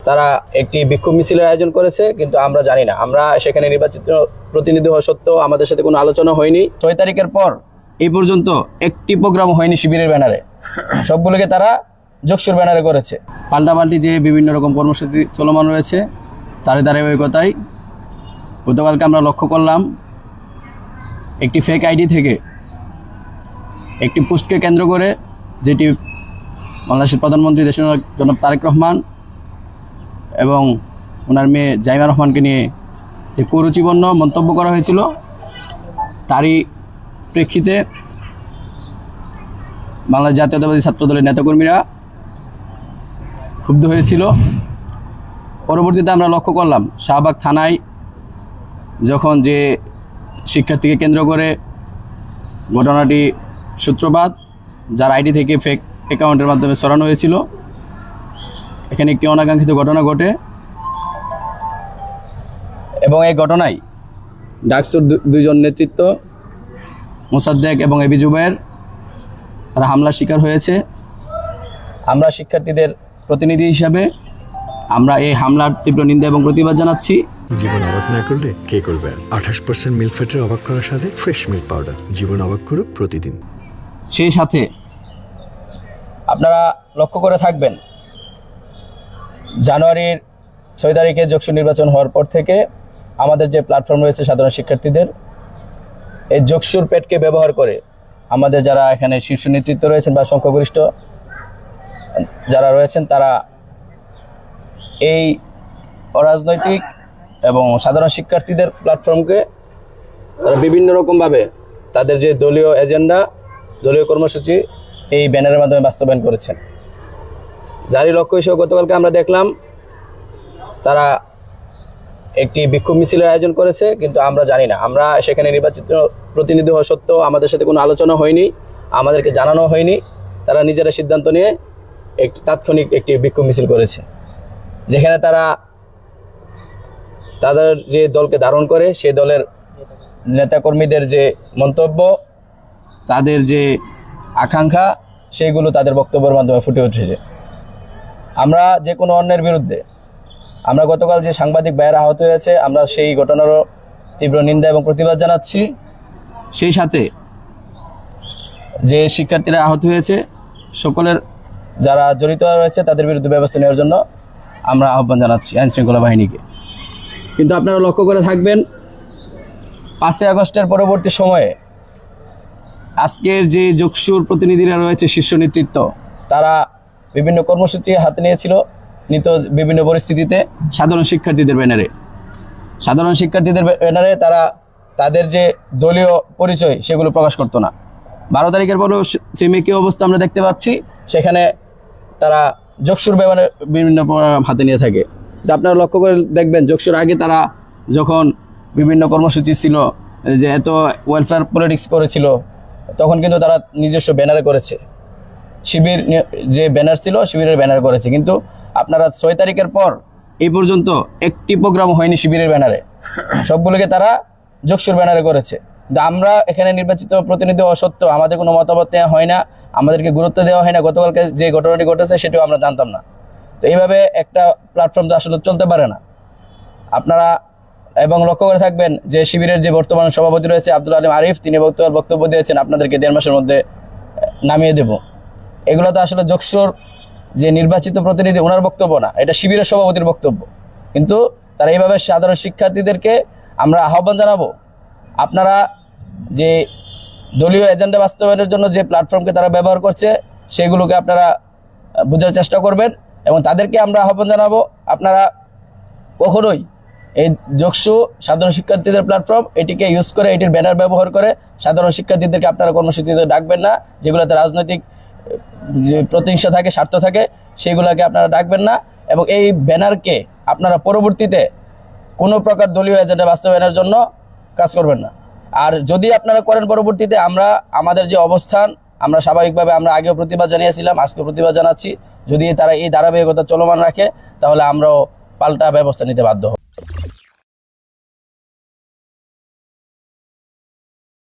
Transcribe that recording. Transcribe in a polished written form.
তারা একটি বিক্ষোভ মিছিলের আয়োজন করেছে, কিন্তু আমরা জানি না। আমরা সেখানে নির্বাচিত প্রতিনিধি হওয়া সত্ত্বেও আমাদের সাথে কোনো আলোচনা হয়নি। 6 তারিখের পর এই পর্যন্ত একটি প্রোগ্রাম হয়নি শিবিরের ব্যানারে, সবগুলোকে তারা যোগসুর ব্যানারে করেছে। পাল্টাপাল্টি যে বিভিন্ন রকম কর্মসূচি চলমান রয়েছে, তার ধারাবাহিকতায় গতকালকে আমরা লক্ষ্য করলাম একটি ফেক আইডি থেকে একটি পোস্টকে কেন্দ্র করে, যেটি বাংলাদেশের প্রধানমন্ত্রী দেশনায়ক জনাব তারেক রহমান এবং ওনার মেয়ে জাইমা রহমানকে নিয়ে যে কুরুচিপূর্ণ মন্তব্য করা হয়েছিল, তারই প্রেক্ষিতে বাংলাদেশ জাতীয়তাবাদী ছাত্রদলের নেতাকর্মীরা ক্ষুব্ধ হয়েছিল। পরবর্তীতে আমরা লক্ষ্য করলাম শাহবাগ থানায় যখন যে শিক্ষার্থীকে কেন্দ্র করে ঘটনাটি সূত্রপাত, যার আইডি থেকে ফেক অ্যাকাউন্টের মাধ্যমে সরানো হয়েছিল, এখানে একটি অনাকাঙ্ক্ষিত ঘটনা ঘটে এবং এই ঘটনায় ডাকসুর দুইজন নেতৃত্ব মোসাদ্দেক এবং এবি জুবায়ের তারা হামলার শিকার হয়েছে। আমরা শিক্ষার্থীদের প্রতিনিধি হিসাবে আমরা এই হামলার তীব্র নিন্দা এবং প্রতিবাদ জানাচ্ছি। জীবন অবাক না করলে কে করবে? 28% মিল্ক ফ্যাটের অবাক করার সাথে ফ্রেশ মিল্ক পাউডার। জীবন অবাক করুক প্রতিদিন। সেই সাথে আপনারা লক্ষ্য করে থাকবেন, জানুয়ারির 6 তারিখে যোগসু নির্বাচন হওয়ার পর থেকে আমাদের যে প্ল্যাটফর্ম রয়েছে সাধারণ শিক্ষার্থীদের, এই যোগসুর পেটকে ব্যবহার করে আমাদের যারা এখানে শীর্ষ নেতৃত্ব রয়েছেন বা সংখ্যাগরিষ্ঠ যারা রয়েছেন, তারা এই অরাজনৈতিক এবং সাধারণ শিক্ষার্থীদের প্ল্যাটফর্মকে তারা বিভিন্ন রকমভাবে তাদের যে দলীয় এজেন্ডা, দলীয় কর্মসূচি এই ব্যানারের মাধ্যমে বাস্তবায়ন করেছেন। যারই লক্ষ্য হিসেবে গতকালকে আমরা দেখলাম তারা একটি বিক্ষোভ মিছিলের আয়োজন করেছে, কিন্তু আমরা জানি না। আমরা সেখানে নির্বাচিত প্রতিনিধি হওয়া সত্ত্বেও আমাদের সাথে কোনো আলোচনা হয়নি, আমাদেরকে জানানো হয়নি। তারা নিজেরা সিদ্ধান্ত নিয়ে একটি তাৎক্ষণিক একটি বিক্ষোভ মিছিল করেছে, যেখানে তারা তাদের যে দলকে ধারণ করে সেই দলের নেতাকর্মীদের যে মন্তব্য, তাদের যে আকাঙ্ক্ষা, সেইগুলো তাদের বক্তব্যের মাধ্যমে ফুটে উঠেছে। আমরা যে কোনো অন্যের বিরুদ্ধে, আমরা গতকাল যে সাংবাদিক ভাইয়েরা আহত হয়েছে, আমরা সেই ঘটনারও তীব্র নিন্দা এবং প্রতিবাদ জানাচ্ছি। সেই সাথে যে শিক্ষার্থীরা আহত হয়েছে, সকলের যারা জড়িত রয়েছে তাদের বিরুদ্ধে ব্যবস্থা নেওয়ার জন্য আমরা আহ্বান জানাচ্ছি আইনশৃঙ্খলা বাহিনীকে। কিন্তু আপনারা লক্ষ্য করে থাকবেন, 5 আগস্টের পরবর্তী সময়ে আজকের যে যোগসুর প্রতিনিধিরা রয়েছে শীর্ষ নেতৃত্ব, তারা বিভিন্ন কর্মসূচি হাতে নিয়েছিল বিভিন্ন পরিস্থিতিতে সাধারণ শিক্ষার্থীদের ব্যানারে তারা তাদের যে দলীয় পরিচয় সেগুলো প্রকাশ করতো না। 12 তারিখের পরেও সেম একই অবস্থা আমরা দেখতে পাচ্ছি, সেখানে তারা যোগসুর ব্যাপারে বিভিন্ন হাতে নিয়ে থাকে। তো আপনারা লক্ষ্য করে দেখবেন, যোগসুর আগে তারা যখন বিভিন্ন কর্মসূচি ছিল, যে এত ওয়েলফেয়ার পলিটিক্স করেছিল, তখন কিন্তু তারা নিজস্ব ব্যানারে করেছে। শিবির যে ব্যানার ছিল, শিবিরের ব্যানার করেছে। কিন্তু আপনারা 6 তারিখের পর এই পর্যন্ত একটি প্রোগ্রাম হয়নি শিবিরের ব্যানারে, সবগুলোকে তারা যোগসুর ব্যানারে করেছে। কিন্তু আমরা এখানে নির্বাচিত প্রতিনিধি হওয়া সত্ত্বেও আমাদের কোনো মতামত নেওয়া হয় না, আমাদেরকে গুরুত্ব দেওয়া হয় না। গতকালকে যে ঘটনাটি ঘটেছে সেটাও আমরা জানতাম না। তো এইভাবে একটা প্ল্যাটফর্ম তো আসলে চলতে পারে না। আপনারা এবং লক্ষ্য করে থাকবেন যে শিবিরের যে বর্তমান সভাপতি রয়েছে আব্দুল আলিম আরিফ, তিনি বক্তব্য দিয়েছেন আপনাদেরকে 1.5 মাসের মধ্যে নামিয়ে দেব। এগুলো তো আসলে যোগসুর যে নির্বাচিত প্রতিনিধি ওনার বক্তব্য না, এটা শিবিরের সভাপতির বক্তব্য। কিন্তু তারা এইভাবে সাধারণ শিক্ষার্থীদেরকে আমরা আহ্বান জানাবো, আপনারা যে দলীয় এজেন্ডা বাস্তবায়নের জন্য যে প্ল্যাটফর্মকে তারা ব্যবহার করছে, সেগুলোকে আপনারা বোঝার চেষ্টা করবেন। এবং তাদেরকে আমরা আহ্বান জানাবো, আপনারা কখনোই এই যোগসু সাধারণ শিক্ষার্থীদের প্ল্যাটফর্ম, এটিকে ইউজ করে, এটির ব্যানার ব্যবহার করে সাধারণ শিক্ষার্থীদেরকে আপনারা কর্মসূচিতে ডাকবেন না। যেগুলোতে রাজনৈতিক যে প্রতিহিংসা থাকে, স্বার্থ থাকে, সেগুলোকে আপনারা ডাকবেন না। এবং এই ব্যানারকে আপনারা পরবর্তীতে কোনো প্রকার দলীয় এজেন্ডা বাস্তবায়নের জন্য কাজ করবেন না। আর যদি আপনারা করেন পরবর্তীতে, আমরা আমাদের যে অবস্থান, আমরা স্বাভাবিকভাবে আমরা আগেও প্রতিবাদ জানিয়েছিলাম, আজকে প্রতিবাদ জানাচ্ছি। যদি তারা এই ধারাবাহিকতা চলমান রাখে, তাহলে আমরাও পাল্টা ব্যবস্থা নিতে বাধ্য হব।